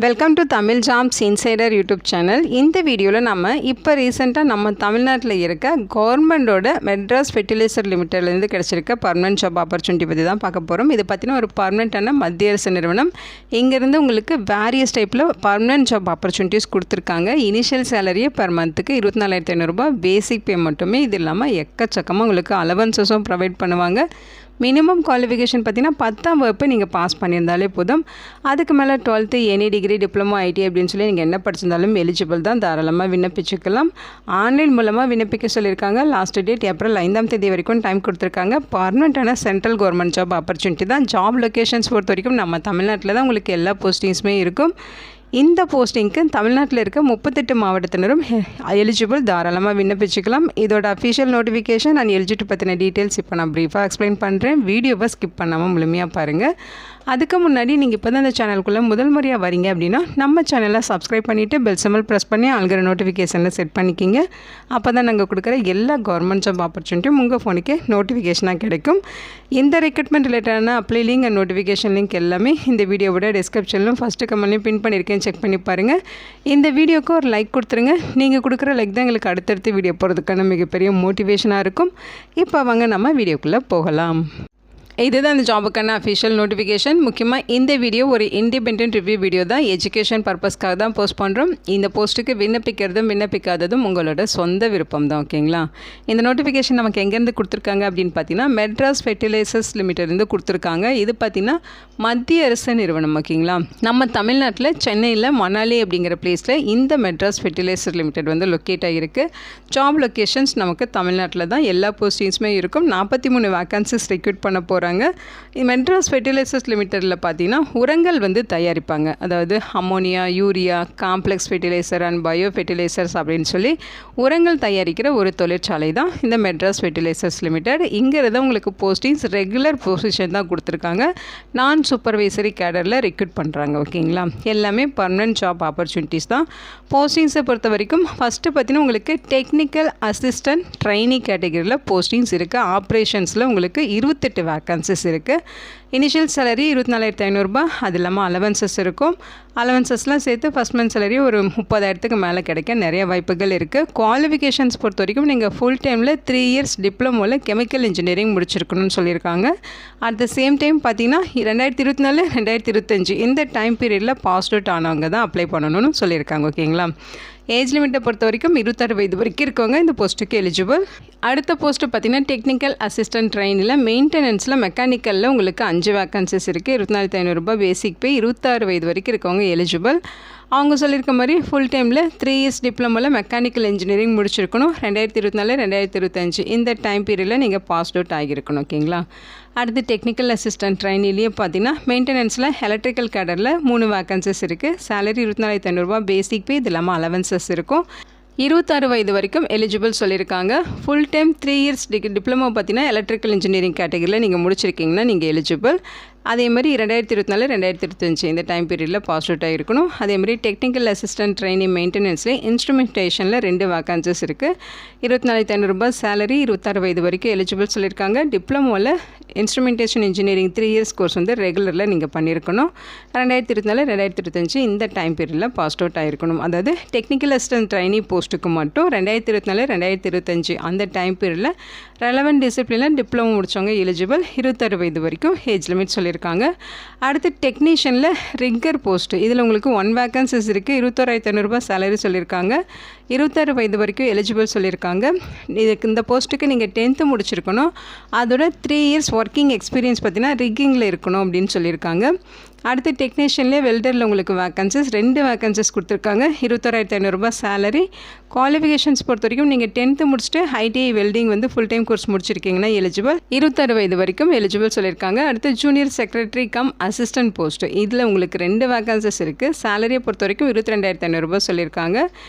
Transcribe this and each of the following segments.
Welcome to Tamil jobs insider YouTube channel. இந்த வீடியோவில் நம்ம இப்போ ரீசெண்டாக நம்ம தமிழ்நாட்டில் இருக்க கவர்மெண்டோட மெட்ராஸ் ஃபெர்டிலைசர் லிமிட்டட்லேருந்து கிடச்சிருக்க பர்மனெண்ட் ஜாப் ஆப்பர்ச்சுனிட்டி பற்றி தான் பார்க்க போகிறோம். இது பற்றின ஒரு பர்மனெண்ட்டான மத்திய அரசு நிறுவனம். இங்கேருந்து உங்களுக்கு வேரியஸ் டைப்பில் பர்மனெண்ட் ஜாப் ஆப்பர்ச்சுனிட்டிஸ் கொடுத்துருக்காங்க. இனிஷியல் சேலரியே பெர் மந்த்துக்கு 24,500 பேசிக் பே மட்டுமே. இது இல்லாமல் எக்கச்சக்கமாக உங்களுக்கு அலவன்சஸும் ப்ரொவைட் பண்ணுவாங்க. மினிமம் குவாலிஃபிகேஷன் பார்த்தீங்கன்னா 10ஆம் வகுப்பு நீங்கள் பாஸ் பண்ணியிருந்தாலே போதும். அதுக்கு மேலே 12th any degree diploma ID அப்படின்னு சொல்லி நீங்கள் என்ன படிச்சிருந்தாலும் எலிஜிபிள் தான். தாராளமாக விண்ணப்பிச்சுக்கலாம். ஆன்லைன் மூலமாக விண்ணப்பிக்க சொல்லியிருக்காங்க. லாஸ்ட் டேட் ஏப்ரல் 5ஆம் தேதி வரைக்கும் டைம் கொடுத்துருக்காங்க. பர்மனெண்ட்டான சென்ட்ரல் கவர்மெண்ட் ஜாப் ஆப்பர்ச்சுனிட்டி தான். ஜாப் லொக்கேஷன்ஸ் பொறுத்த வரைக்கும் நம்ம தமிழ்நாட்டில் தான் உங்களுக்கு எல்லா போஸ்டிங்ஸுமே இருக்கும். இந்த போஸ்டிங்க்கு தமிழ்நாட்டில் இருக்க 38 மாவட்டத்தினரும் எலிஜிபிள். தாராளமாக விண்ணப்பிச்சுக்கலாம். இதோட அஃபிஷியல் நோட்டிஃபிகேஷன் அண்ட் எலிஜிபிலிட்டி பற்றின டீட்டெயில்ஸ் இப்போ நான் ப்ரீஃபாக எக்ஸ்பிளைன் பண்ணுறேன். வீடியோவை ஸ்கிப் பண்ணாமல் முழுமையாக பாருங்கள். அதுக்கு முன்னாடி நீங்கள் இப்போ தான் இந்த சேனலுக்குள்ளே முதல் முறையாக வரீங்க அப்படின்னா நம்ம சேனலை சப்ஸ்கிரைப் பண்ணிவிட்டு பெல் சிம்பல் ப்ரெஸ் பண்ணி ஆல்கிற நோட்டிஃபிகேஷனில் செட் பண்ணிக்கிங்க. அப்போ தான் நாங்கள் கொடுக்குற எல்லா கவர்மெண்ட் ஜாப் ஆப்பர்ச்சுனிட்டியும் உங்கள் ஃபோனுக்கே நோட்டிஃபிகேஷனாக கிடைக்கும். இந்த ரெக்ரூட்மெண்ட் ரிலேட்டடான apply link and notification link எல்லாமே இந்த வீடியோவோட டிஸ்கிரிப்ஷன்லையும் ஃபஸ்ட்டு கமெண்ட்லையும் பின் பண்ணியிருக்கேன். செக் பண்ணி பாருங்கள். இந்த வீடியோக்கு ஒரு லைக் கொடுத்துருங்க. நீங்கள் கொடுக்குற லைக் தான் எங்களுக்கு அடுத்தடுத்து வீடியோ போகிறதுக்கான மிகப்பெரிய மோட்டிவேஷனாக இருக்கும். இப்போ வாங்க நம்ம வீடியோக்குள்ளே போகலாம். இதுதான் இந்த ஜாபுக்கான அஃபிஷியல் நோட்டிஃபிகேஷன். முக்கியமாக இந்த வீடியோ ஒரு இண்டிபெண்டன்ட் ரிவ்யூ வீடியோ தான். எஜுகேஷன் பர்பஸ்க்காக தான் போஸ்ட் பண்ணுறோம். இந்த போஸ்ட்டுக்கு விண்ணப்பிக்கிறதும் விண்ணப்பிக்காததும் உங்களோட சொந்த விருப்பம் தான். ஓகேங்களா? இந்த நோட்டிஃபிகேஷன் நமக்கு எங்கேருந்து கொடுத்துருக்காங்க அப்படின்னு பார்த்தீங்கன்னா மெட்ராஸ் ஃபெர்டிலைசர்ஸ் லிமிட்டட்லேருந்து கொடுத்துருக்காங்க. இது பார்த்திங்கன்னா மத்திய அரசு நிறுவனம். ஓகேங்களா? நம்ம தமிழ்நாட்டில் சென்னையில் மணாலி அப்படிங்கிற பிளேஸில் இந்த மெட்ராஸ் ஃபெர்டிலைசர் லிமிட்டட் வந்து லொக்கேட் ஆகிருக்கு. ஜாப் லொக்கேஷன்ஸ் நமக்கு தமிழ்நாட்டில் தான். எல்லா போஸ்டிங்ஸுமே இருக்கும். 43 வேக்கன்சிஸ் ரெக்ரூட் பண்ண போகிறாங்க. மெட்ராஸ் ஃபெர்டிலைசர்ஸ் லிமிட்டடில் பார்த்தீங்கன்னா உரங்கள் வந்து தயாரிப்பாங்க. அதாவது ammonia, urea, complex fertiliser and bio ஃபெர்டிலைசர்ஸ் அப்படின்னு சொல்லி உரங்கள் தயாரிக்கிற ஒரு தொழிற்சாலை தான் இந்த மெட்ராஸ் ஃபெர்டிலைசர்ஸ் லிமிட்டட். இங்கிறத உங்களுக்கு போஸ்டிங்ஸ் ரெகுலர் பொசிஷன் தான் கொடுத்துருக்காங்க. நான் சூப்பர்வைசரி கேடரில் ரெக்ரூட் பண்ணுறாங்க. ஓகேங்களா? எல்லாமே பர்மனெண்ட் ஜாப் ஆப்பர்ச்சுனிட்டிஸ் தான். போஸ்டிங்ஸை பொறுத்த வரைக்கும் ஃபஸ்ட்டு பார்த்தீங்கன்னா உங்களுக்கு டெக்னிக்கல் அசிஸ்டன்ட் ட்ரைனிங் கேட்டகரியில் போஸ்டிங்ஸ் இருக்குது. ஆப்ரேஷன்ஸில் உங்களுக்கு 28 வேக்கன்சிஸ் இருக்குது. Initial salary 24,500. அது இல்லாமல் அலவன்சஸ் இருக்கும். அலவன்சஸ்லாம் சேர்த்து ஃபஸ்ட் மந்த் சேலரி ஒரு 30,000க்கு மேலே கிடைக்க நிறைய வாய்ப்புகள் இருக்குது. குவாலிஃபிகேஷன்ஸ் பொறுத்த வரைக்கும் நீங்கள் ஃபுல் டைமில் 3 இயர்ஸ் டிப்ளமோவில் கெமிக்கல் இன்ஜினியரிங் முடிச்சிருக்கணும்னு சொல்லியிருக்காங்க. அட் த சேம் டைம் பார்த்தீங்கன்னா 2024, 2025 இந்த டைம் பீரியடில் பாஸ் அவுட் ஆனவங்க தான் அப்ளை பண்ணணும்னு சொல்லியிருக்காங்க. ஓகேங்களா? ஏஜ் லிமிட்டை பொறுத்த வரைக்கும் 26 வயது வரைக்கும் இருக்கவங்க இந்த போஸ்ட்டுக்கு எலிஜிபிள். அடுத்த போஸ்ட்டு பார்த்தீங்கன்னா டெக்னிக்கல் அசிஸ்டன்ட் ட்ரெயினில் மெயின்டெனன்ஸில் மெக்கானிக்கலில் உங்களுக்கு 5 வேக்கன்சிஸ் இருக்குது. 24,500 பேசிக் பே. 26 வயது வரைக்கும் இருக்கவங்க எலிஜிபிள். அவங்க சொல்லியிருக்க மாதிரி ஃபுல் டைமில் 3 இயர்ஸ் டிப்ளமோவில் மெக்கானிக்கல் இன்ஜினியரிங் முடிச்சிருக்கணும். 2024, 2025 இந்த டைம் பீரியடில் நீங்கள் பாஸ் அவுட் ஆகியிருக்கணும். ஓகேங்களா? அடுத்து டெக்னிக்கல் அசிஸ்டன்ட் ட்ரைனிலேயே பார்த்தீங்கன்னா மெயின்டெனன்ஸில் எலக்ட்ரிக்கல் கேடரில் 3 வேக்கன்சிஸ் இருக்குது. சேலரி 24,500 பேசிக் பே. இது இல்லாமல் அலவன்சஸ் இருக்கும். 26 வயது வரைக்கும் எலிஜிபிள் சொல்லியிருக்காங்க. ஃபுல் டைம் 3 இயர்ஸ் டிப்ளமோ பார்த்தீங்கன்னா எலக்ட்ரிக்கல் இன்ஜினியரிங் கேட்டகரியில் நீங்கள் முடிச்சிருக்கீங்கன்னா நீங்கள் எலிஜிபிள். அதே மாதிரி 2024, 2025 இந்த டைம் பீரியடில் பாஸ் அவுட் ஆகிருக்கணும். அதே மாதிரி டெக்னிக்கல் அசிஸ்டன்ட் ட்ரைனிங் மெயின்டெனன்ஸில் இன்ஸ்ட்ருமெண்டேஷனில் 2 வேக்கன்சிஸ் இருக்குது. 24,500 சேலரி. 26 வயது வரைக்கும் எலிஜிபிள் சொல்லியிருக்காங்க. டிப்ளமோவில் இன்ஸ்ட்ருமெண்டேஷன் இன்ஜினியரிங் 3 இயர்ஸ் கோர்ஸ் வந்து ரெகுலரில் நீங்கள் பண்ணியிருக்கணும். 2024, 2025 இந்த டைம் பீரியடில் பாஸ் அவுட் ஆகிருக்கணும். அதாவது டெக்னிக்கல் அசிஸ்டன்ட் ட்ரைனிங் போஸ்ட்டுக்கு மட்டும் 2024, 2025 அந்த டைம் பீரியடில் ரெலவெண்ட் டிசிப்ளினில் டிப்ளமோ முடித்தவங்க எலிஜிபிள். 26 வயது வரைக்கும் ஏஜ் லிமிட் சொல்லியிருக்காங்க. அடுத்து டெக்னீஷியனில் ரிக்கர் போஸ்ட்டு. இதில் உங்களுக்கு 1 வேக்கன்சிஸ் இருக்குது. 21,500 சேலரி சொல்லியிருக்காங்க. 26 வயது வரைக்கும் எலிஜிபிள் சொல்லியிருக்காங்க. இதுக்கு இந்த போஸ்ட்டுக்கு நீங்கள் 10th முடிச்சிருக்கணும். அதோட 3 இயர்ஸ் ஒர்க்கிங் எக்ஸ்பீரியன்ஸ் பார்த்தீங்கன்னா ரிக்கிங்கில் இருக்கணும் அப்படின்னு சொல்லியிருக்காங்க. அடுத்து டெக்னீஷியன்லேயே வெல்டரில் உங்களுக்கு வேக்கன்சிஸ் 2 வேக்கன்சிஸ் கொடுத்துருக்காங்க. 21,500 சேலரி. குவாலிஃபிகேஷன்ஸ் பொறுத்த வரைக்கும் நீங்கள் 10th முடிச்சுட்டு ஐடிஐ வெல்டிங் வந்து ஃபுல் டைம் கோர்ஸ் முடிச்சிருக்கீங்கன்னா எலிஜிபிள். 26 வயது வரைக்கும் எலிஜிபிள் சொல்லியிருக்காங்க. அடுத்து junior secretary come assistant post. இதில் உங்களுக்கு 2 வேக்கன்சிஸ் இருக்குது. சேலரியை பொறுத்த வரைக்கும் 22,500 சொல்லியிருக்காங்க.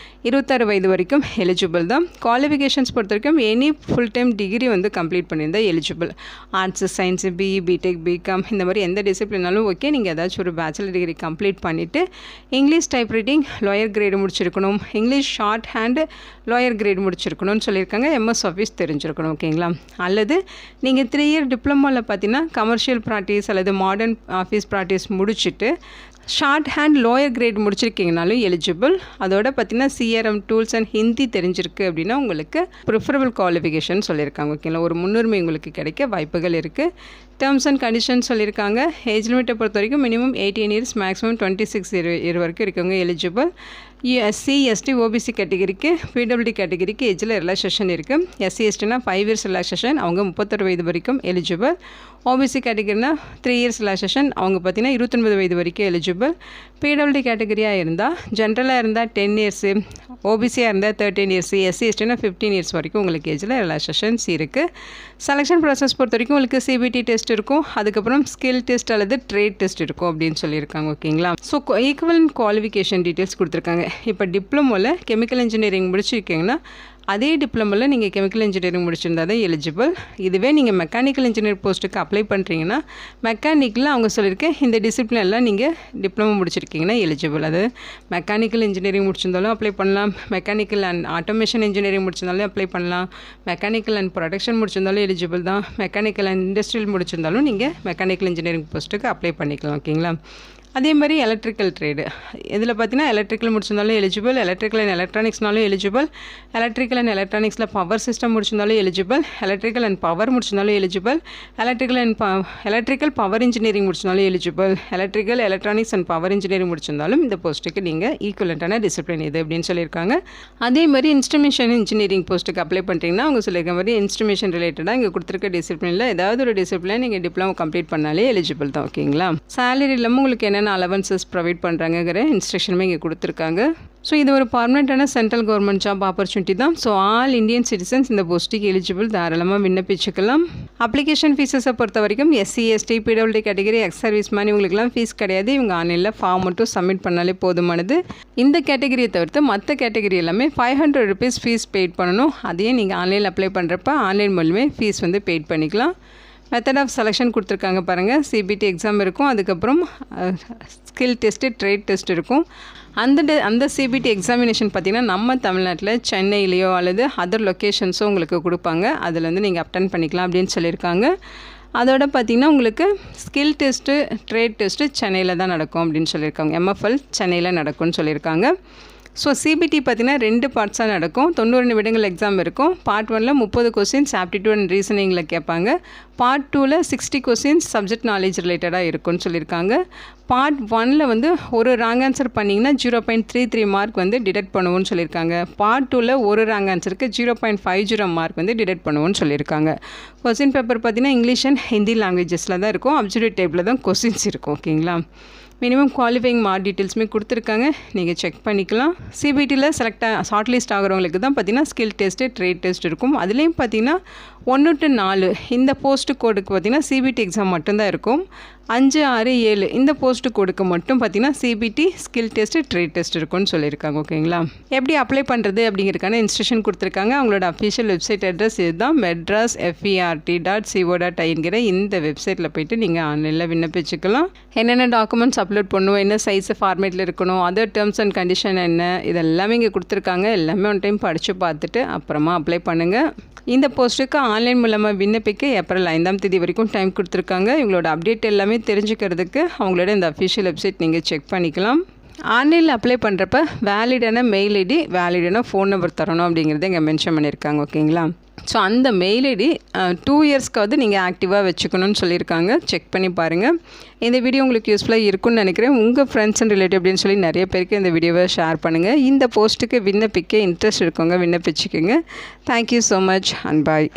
26 வயது வரைக்கும் எலிஜிபிள் தான். குவாலிஃபிகேஷன்ஸ் பொறுத்த வரைக்கும் எனி ஃபுல் டைம் டிகிரி வந்து கம்ப்ளீட் பண்ணியிருந்தால் eligible. Arts, science, BE, BTech, BCom இந்த மாதிரி எந்த டிசிப்ளினாலும் ஓகே. நீங்கள் ஏதாச்சும் ஒரு பேச்சுலர் டிகிரி கம்ப்ளீட் பண்ணிவிட்டு English typewriting lower grade முடிச்சிருக்கணும். English shorthand lower grade முடிச்சிருக்கணும்னு சொல்லியிருக்காங்க. எம்எஸ் ஆஃபீஸ் தெரிஞ்சிருக்கணும். ஓகேங்களா? அல்லது நீங்கள் 3 இயர் டிப்ளமோவில் பார்த்தீங்கன்னா கமர்ஷியல் ப்ராக்டிஸ் அல்லது மாடர்ன் ஆஃபீஸ் ப்ராக்டிஸ் முடிச்சுட்டு ஷார்ட் ஹேண்ட் லோயர் கிரேட் முடிச்சிருக்கீங்கனாலும் எலிஜிபிள். அதோட பார்த்திங்கன்னா சிஆர்எம் டூல்ஸ் அண்ட் ஹிந்தி தெரிஞ்சிருக்கு அப்படின்னா உங்களுக்கு ப்ரிஃபரபிள் குவாலிஃபிகேஷன் சொல்லியிருக்காங்க. ஓகேங்களா, ஒரு முன்னுரிமை உங்களுக்கு கிடைக்க வாய்ப்புகள் இருக்குது. டேர்ம்ஸ் அண்ட் கண்டிஷன்ஸ் சொல்லியிருக்காங்க. ஏஜ் லிமிட்டை பொறுத்த வரைக்கும் மினிமம் 18 இயர்ஸ், மேக்ஸிமம் 26 இயர் வரைக்கும் இருக்கவங்க எலிஜிபிள். எஸ்சி எஸ்டி ஓபிசி கேட்டகிரிக்கு, பிடபிள்யூடி கேட்டகிரிக்கு ஏஜில் ரிலாக்ஸேஷன் இருக்குது. எஸ்சி எஸ்டினா 5 இயர்ஸ் ரிலாக்ஸேஷன், அவங்க 31 வயது வரைக்கும் எலிஜிபிள். ஓபிசி கேட்டகிரினா 3 இயர்ஸ் ரிலாக்ஸேஷன், அவங்க பார்த்திங்கன்னா 29 வயது வரைக்கும் எலிஜிபிள். பிடபிள்யூடி கேட்டகிரியாக இருந்தால் ஜென்ரலாக இருந்தால் 10 இயர்ஸு, ஓபிசியாக இருந்தால் 13 இயர்ஸு, எஸ்சி எஸ்டினா 15 இயர்ஸ் வரைக்கும் உங்களுக்கு ஏஜில் ரிலாக்ஸேஷன்ஸ் இருக்குது. செலெக்ஷன் ப்ராசஸ் பொறுத்த வரைக்கும் உங்களுக்கு சிபிடி டெஸ்ட் இருக்கும், அதுக்கப்புறம் ஸ்கில் டெஸ்ட் அல்லது ட்ரேட் டெஸ்ட் இருக்கும் அப்படின்னு சொல்லியிருக்காங்க. ஓகேங்களா, ஸோ ஈக்குவலன்ட் குவாலிஃபிகேஷன் டீட்டெயில்ஸ் கொடுத்துருக்காங்க. இப்போ டிப்ளமோவில் கெமிக்கல் இன்ஜினியரிங் முடிச்சிருக்கீங்கன்னா அதே டிப்ளமோவில் நீங்கள் கெமிக்கல் இன்ஜினியரிங் முடிச்சிருந்தா தான் எலிஜிபிள். இதுவே நீங்கள் மெக்கானிக்கல் இன்ஜினியர் போஸ்ட்டுக்கு அப்ளை பண்ணுறீங்கன்னா மெக்கானிக்கில் அவங்க சொல்லியிருக்கேன் இந்த டிசிப்ளின்லாம் நீங்கள் டிப்ளமோ முடிச்சிருக்கீங்கன்னா எலிஜிபிள். அது மெக்கானிக்கல் இன்ஜினியரிங் முடிச்சிருந்தாலும் அப்ளை பண்ணலாம், மெக்கானிக்கல் அண்ட் ஆட்டோமேஷன் இன்ஜினியரிங் முடிச்சிருந்தாலும் அப்ளை பண்ணலாம், மெக்கானிக்கல் அண்ட் ப்ரொடக்ஷன் முடிச்சிருந்தாலும் எலிஜிபிள் தான், மெக்கானிக்கல் அண்ட் இண்டஸ்ட்ரியல் முடிச்சிருந்தாலும் நீங்கள் மெக்கானிக்கல் இன்ஜினியரிங் போஸ்ட்டுக்கு அப்ளை பண்ணிக்கலாம். ஓகேங்களா, அதே மாதிரி எலக்ட்ரிக்கல் ட்ரேடு இதில் பார்த்தீங்கன்னா எலக்ட்ரிக்கல் முடிச்சிருந்தாலும் எலிஜிபிள், எலக்ட்ரிக்கல் அண்ட் எலக்ட்ரானிக்ஸ்னாலும் எலிஜிபிள், எலக்ட்ரிக்கல் அண்ட் எலக்ட்ரானிக்ஸில் பவர் சிஸ்டம் முடிச்சிருந்தாலும் எலிஜிபிள், எலக்ட்ரிக்கல் அண்ட் பவர் முடிச்சிருந்தாலும் எலிஜிபிள், எலக்ட்ரிக்கல் பவர் இன்ஜினியரிங் முடிச்சிருந்தாலும் eligible, electrical electronics and power engineering முடிச்சிருந்தாலும் இந்த போஸ்ட்டுக்கு நீங்கள் ஈக்குவலண்ட்டான டிசிப்ளின் இது அப்படின்னு சொல்லியிருக்காங்க. அதே மாதிரி இன்ஸ்ட்ருமேஷன் இன்ஜினியரிங் போஸ்ட்டுக்கு அப்ளை பண்ணுறீங்கன்னா அவங்க சொல்லியிருக்க மாதிரி இன்ஸ்ட்ருமேஷன் ரிலேட்டடாக இங்கே கொடுத்துருக்க டிசிப்ளினில் ஏதாவது ஒரு டிசிப்ளின் நீங்கள் டிப்ளமோ கம்ப்ளீட் பண்ணாலே எலிஜிபிள் தான். ஓகேங்களா, சேலரி இல்லாமல் உங்களுக்கு என்னென்ன அலவன்சஸ் ப்ரொவைட் பண்ணுறாங்கிற இன்ஸ்ட்ரக்ஷனுமே இங்கே கொடுத்துருக்காங்க. ஸோ இது ஒரு பர்மனெண்ட்டான சென்ட்ரல் கவர்மெண்ட் ஜாப் ஆப்பர்ச்சுனிட்டி தான். ஸோ ஆல் இந்தியன் சிட்டிசன்ஸ் இந்த போஸ்ட்டுக்கு எலிஜிபிள், தாராளமாக விண்ணப்பிச்சுக்கலாம். அப்ளிகேஷன் ஃபீஸஸை பொறுத்த வரைக்கும் SC ST PWD category ex service man இவங்களுக்குலாம் ஃபீஸ் கிடையாது. இவங்க ஆன்லைனில் ஃபார்ம் மட்டும் சப்மிட் பண்ணாலே போதுமானது. இந்த கேட்டகரியை தவிர்த்து மற்ற கேட்டகரி எல்லாமே 500 rupees ஃபீஸ் பெய்ட் பண்ணணும். அதையே நீங்கள் ஆன்லைனில் அப்ளை பண்ணுறப்ப ஆன்லைன் மூலமே ஃபீஸ் வந்து பெய்ட் பண்ணிக்கலாம். மெத்தட் ஆஃப் செலெக்ஷன் கொடுத்துருக்காங்க பாருங்கள். சிபிடி எக்ஸாம் இருக்கும், அதுக்கப்புறம் ஸ்கில் டெஸ்ட்டு, ட்ரேட் டெஸ்ட் இருக்கும். அந்த சிபிடி எக்ஸாமினேஷன் பார்த்திங்கன்னா நம்ம தமிழ்நாட்டில் சென்னையிலையோ அல்லது அதர் லொக்கேஷன்ஸோ உங்களுக்கு கொடுப்பாங்க. அதில் வந்து நீங்கள் அட்டென்ட் பண்ணிக்கலாம் அப்படின்னு சொல்லியிருக்காங்க. அதோட பார்த்திங்கன்னா உங்களுக்கு ஸ்கில் டெஸ்ட்டு, ட்ரேட் டெஸ்ட்டு சென்னையில் தான் நடக்கும் அப்படின்னு சொல்லியிருக்காங்க. MFL சென்னையில் நடக்கும்னு சொல்லியிருக்காங்க. ஸோ சிபிடி பார்த்திங்கன்னா 2 பார்ட்ஸாக நடக்கும். 90 நிமிடங்கள் எக்ஸாம் இருக்கும். பார்ட் 1ல் 30 கொஸ்டின்ஸ் ஆப்டிடியூட் அண்ட் ரீசனிங்கில் கேட்பாங்க. பார்ட் 2ல் 60 கொஸ்டின்ஸ் சப்ஜெக்ட் நாலேஜ் ரிலேட்டடாக இருக்கும்னு சொல்லியிருக்காங்க. பார்ட் 1ல் வந்து ஒரு ராங் ஆன்சர் பண்ணிங்கன்னா 0.33 மார்க் வந்து டிடெக்ட் பண்ணுவோன்னு சொல்லியிருக்காங்க. பார்ட் 2ல் ஒரு ராங் ஆன்சருக்கு 0.50 மார்க் வந்து டிடெக்ட் பண்ணுவோன்னு சொல்லியிருக்காங்க. கொஸ்டின் பேப்பர் பார்த்திங்கன்னா இங்கிலீஷ் அண்ட் ஹிந்தி லாங்குவேஜஸில் தான் இருக்கும். அப்சல்யூட் டைப்பில் தான் கொஸ்டின்ஸ் இருக்கும். ஓகேங்களா, மினிமம் குவாலிஃபைங் மார்க் டீட்டெயில்ஸுமே கொடுத்துருக்காங்க, நீங்கள் செக் பண்ணிக்கலாம். சிபிடியில் ஷார்ட் லிஸ்ட் ஆகிறவங்களுக்கு தான் பார்த்திங்கன்னா ஸ்கில் டெஸ்ட்டு, ட்ரேட் டெஸ்ட் இருக்கும். அதுலேயும் பார்த்திங்கன்னா 1 to 4 இந்த போஸ்ட்டு கோடுக்கு பார்த்திங்கன்னா சிபிடி எக்ஸாம் மட்டும்தான் இருக்கும். 5, 6, 7 இந்த போஸ்ட்டு கோடுக்கு மட்டும் பார்த்திங்கன்னா CBT, skill test, trade test இருக்கும்னு சொல்லியிருக்காங்க. ஓகேங்களா, எப்படி அப்ளை பண்ணுறது அப்படிங்கிறதுக்கான இன்ஸ்ட்ரக்ஷன் கொடுத்துருக்காங்க. அவங்களோட அஃபிஷியல் வெப்சைட் அட்ரஸ் இதுதான், madras.fert.co.in இந்த வெப்சைட்டில் போய்ட்டு நீங்கள் ஆன்லைனில் விண்ணப்பிச்சுக்கலாம். என்னென்ன டாக்குமெண்ட்ஸ் அப்லோட் பண்ணுவோம், என்ன சைஸ் ஃபார்மேட்டில் இருக்கணும், அதர் டேர்ம்ஸ் அண்ட் கண்டிஷன் என்ன, இதெல்லாமே இங்கே கொடுத்துருக்காங்க. எல்லாமே ஒன் டைம் படித்து பார்த்துட்டு அப்புறமா அப்ளை பண்ணுங்கள். இந்த போஸ்ட்டுக்கு ஆன்லைன் மூலமாக விண்ணப்பிக்க ஏப்ரல் 5ஆம் தேதி வரைக்கும் டைம் கொடுத்துருக்காங்க. இவங்களோட அப்டேட் எல்லாமே தெரிஞ்சுக்கிறதுக்கு அவங்களோட இந்த அஃபிஷியல் வெப்சைட் நீங்கள் செக் பண்ணிக்கலாம். ஆன்லைனில் அப்ளை பண்ணுறப்ப வேலிடான மெயில் ஐடி, வேலிடான ஃபோன் நம்பர் தரணும் அப்படிங்கிறத இங்கே மென்ஷன் பண்ணியிருக்காங்க. ஓகேங்களா, ஸோ அந்த மெயில் ஐடி 2 இயர்ஸ்க்காவது நீங்கள் ஆக்டிவாக வச்சுக்கணும்னு சொல்லியிருக்காங்க. செக் பண்ணி பாருங்கள். இந்த வீடியோ உங்களுக்கு யூஸ்ஃபுல்லாக இருக்கும்னு நினைக்கிறேன். உங்கள் ஃப்ரெண்ட்ஸ் அண்ட் ரிலேட்டிவ் அப்படின்னு சொல்லி நிறைய பேருக்கு இந்த வீடியோவை ஷேர் பண்ணுங்கள். இந்த போஸ்ட்டுக்கு விண்ணப்பிக்க இன்ட்ரெஸ்ட் இருக்கவங்க விண்ணப்பிச்சுக்கோங்க. Thank you so much and bye.